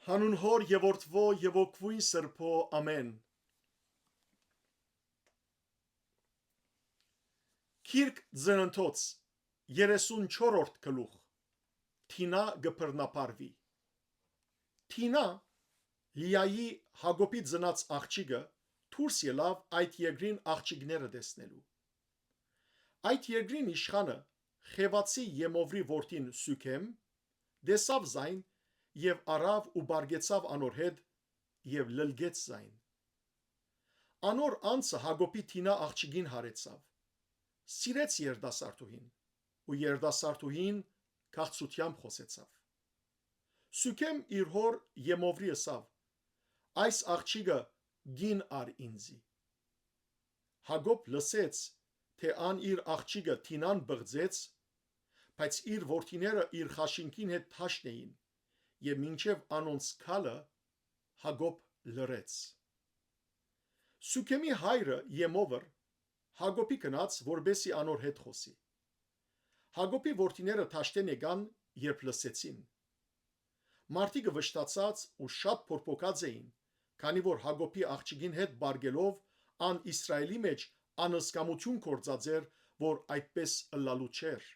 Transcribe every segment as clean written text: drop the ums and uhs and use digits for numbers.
Հանուն Հոր եւ Որդվո եւ Օգվույն Սրբո ամեն։ Քիրք Ձնընթոց 34-րդ գլուխ Թինա գբռնապարվի։ Թինա Լիայի Հակոբի ծնած աղջիկը դուրս ելավ այդ երկրին աղջիկները տեսնելու։ Այդ երկրին իշխանը Խևացի Եմովրի որդին Սուքեմ դեսավ զայն եւ արավ ու բարգեցավ անոր հետ եւ լլգեց զայն։ Անոր անձը Հակոբի Թինա աղջիկին հարեցավ։ Սիրեց երդասարտուհին ու երդասարտուհին քաղցությամբ խոսեցավ։ Սուքեմ իր հոր Եմովրի ասավ. այս աղջիկը գին ար ինձի։ Հակոբ լսեց, թե ան իր աղջիկը Թինան բղձեց, բայց իր որդիները իր խաշինքին հետ թաշն էին, եւ մինչև անոնց քալը Հակոբ լրեց։ Սուքեմի հայրը Եմովր Հակոբի կնաց, որբեսի անոր հետ խոսի։ Հակոբի որդիները թաշտեն եկան, երբ լսեցին։ Մարդիկը վշտացած ու շատ փորփոքած էին, քանի որ Հակոբի աղջիկին հետ բարգելով ան Իսրայելի մեջ անհսկամություն կործած էր, որ այդպես ըլլալու չէր։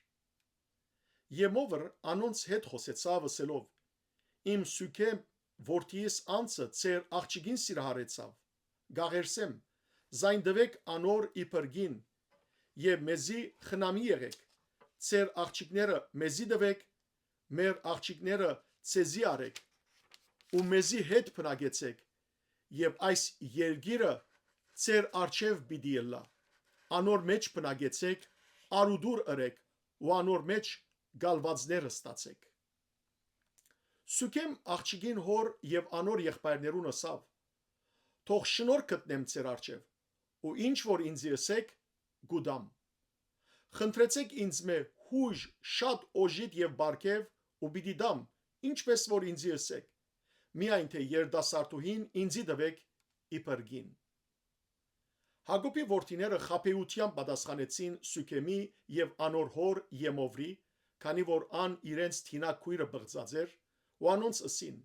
Եմովր անոնց հետ խոսեցավ ասելով. Իմ Սուքեմ որդիիս անձը ծեր աղջիկին սիրահարեցավ, գաղերսեմ, զայն դվեք անոր իբրգին եւ մեզի խնամի եղեք, ծեր աղջիկները մեզի դվեք, մեր աղջիկները ցեզի արեք ու մեզի հետ բնագեցեք եւ այս երգիրը ծեր արչեվ պիտի ելա, անոր մեջ բնագեցեք, արուդուր ըրեք ու անոր մեջ գալվածներ ստացեք։ Սուքեմ աղջիկին հոր եւ անոր եղբայրներուն ասավ. թող շնորհ գտնեմ ծեր արչեվ ու ինչ որ ինձ եսեք գուդամ։ Խնդրեցեք ինձ մե հույժ շատ օժիտ եւ բարգեւ ու պիտի դամ, ինչպես որ ինձ եսեք, միայն թե երդասարտուհին ինձի դվեք իբրգին։ Հակոբի որդիները խաբեությամբ պատասխանեցին Սուքեմի եւ անոր հոր Եմովրի, քանի որ ան իրենց Թինա քույրը բղծած էր, ու անոնց ասին.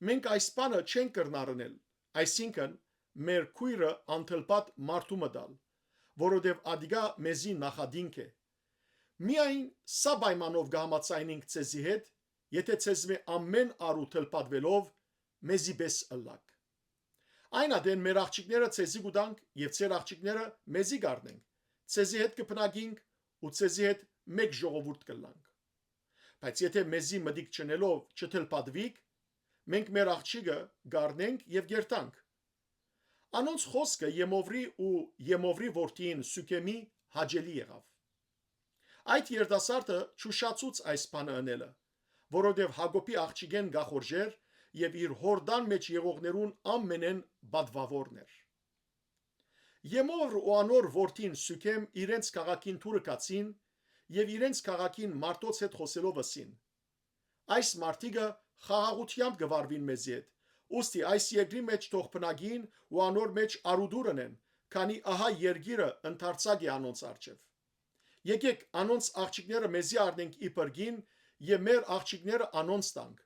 մենք այս բանը չենք կրնարնել, այսինքն մեր քույրը անթլպատ մարդու մտալ, որովհետև ադիգա մեզի նախադինք է։ Միայն սա պայմանով կհամաձայնենք ցեզի հետ, եթե ցեզ մե ամեն արու թլպատվելով մեզի պես ըլլակ։ Այն ադեն մեր աղջիկները ցեզի գուտանք եւ ցեր աղջիկները մեզի գարնենք, ցեզի հետ կփնագինք ու ցեզի հետ մեկ ժողովուրդ կլանք։ Բայց եթե մեզի մդիկ չնելով չթլպատվիկ, մենք մեր աղջիկը գարնենք եւ գերտանք։ Անոնց խոսքը Եմովրի ու Եմովրի որդին Սուքեմի հաջելի եղավ։ Այդ երդասարտը ճուշացուց այս բանը անելը, որովհետև Հակոբի աղջիկեն գախորժեր եւ իր հորդան մեջ եղողներուն ամենեն բադվավորն էր։ Եմովր ու անոր որդին Սուքեմ իրենց քաղաքին թուրը կացին եւ իրենց քաղաքին մարդոց հետ խոսելով ասին. այս մարդիկը խաղաղությամբ գվարվին մեզի հետ, ուստի այս երկրի մեջ թող բնագին ու անոր մեջ արուդուր ընեն, քանի ահա երգիրը ընդարձակ է անոնց արչեվ։ Եկեք անոնց աղջիկները մեզի առնենք իբրգին եւ մեր աղջիկները անոնց տանք,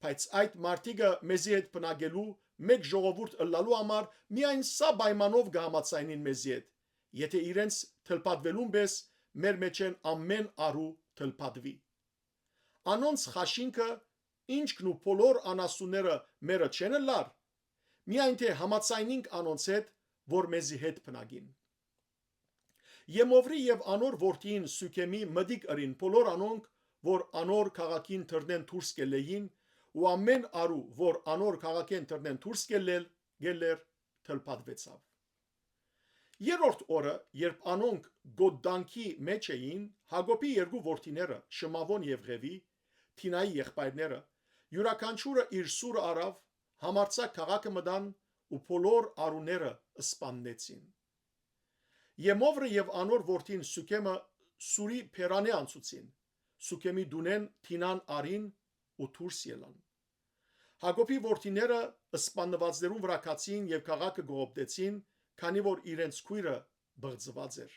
բայց այդ մարդիկը մեզի հետ բնագելու մեկ ժողովուրդ ըլլալու համար միայն սա պայմանով կհամաձայնին մեզի հետ, եթե իրենց թլպատվելուն պես մեր մեջ են ամեն արու թլպատվի։ Անոնց խաշինքը ինչքն ու բոլոր անասունները մերը չեն լար, միայն թե համաձայնենք անոնց հետ, որ մեզի հետ բնագին։ Եմովրի եւ անոր որդին Սուքեմի մդիկ ըրին բոլոր անոնք, որ անոր քաղաքին թռնեն դուրս կելեին, ու ամեն արու, որ անոր քաղաքեն թռնեն դուրս գելեր, թլպատվեցավ։ Երրորդ օրը, երբ անոնք գոդանքի մեջ էին, Հակոբի երկու որդիները, Շմավոն եւ Ղևի, Թինայի եղբայրները, յուրաքանչյուրը իր սուրը արավ, համարձակ քաղաքը մտան ու բոլոր արուները սպաննեցին։ Եմովրը եւ անոր որդին Սուքեմը սուրի փերանե անցուցին, Սուքեմի դունեն Թինան արին ու դուրս ելան։ Հակոբի որդիները սպաննվածներուն վրա կացին եւ քաղաքը գողոպտեցին, քանի որ իրենց քույրը բղծված էր։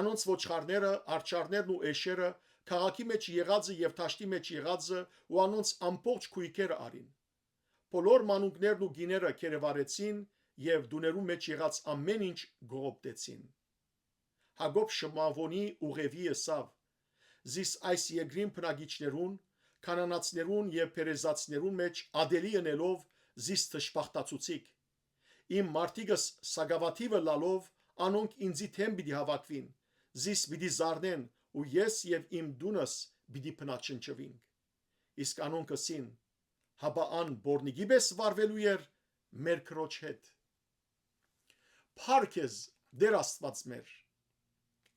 Անոնց ոչխարները, արջառներն ու էշերը քաղաքի մեջ եղածը եւ թաշտի մեջ եղածը ու անոնց ամբողջ քույքերը արին։ Բոլոր մանուկներն ու գիները կերևարեցին եւ դուներու մեջ եղած ամեն ինչ գողոպտեցին։ Հակոբ Շմավոնի ուղևի ըսավ. «Զիս այս երկրին բնակիչներուն, կանանացներուն եւ պերեզացներուն մեջ ադելի ընելով զիս թշպախտացուցիկ։ Իմ մարդիկս սագավաթիվը լալով անոնք ինձի թեմ պիտի հավաքվին, զիս պիտի զարնեն ու ես եւ իմ դունս պիտի փնաչնչվինք։ Իսկ անոնք ըսին. հաբա ան բորնիգի պես վարվելու էր մեր քրոջ հետ»։ Փառք Դեր Աստված մեր։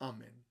Ամեն։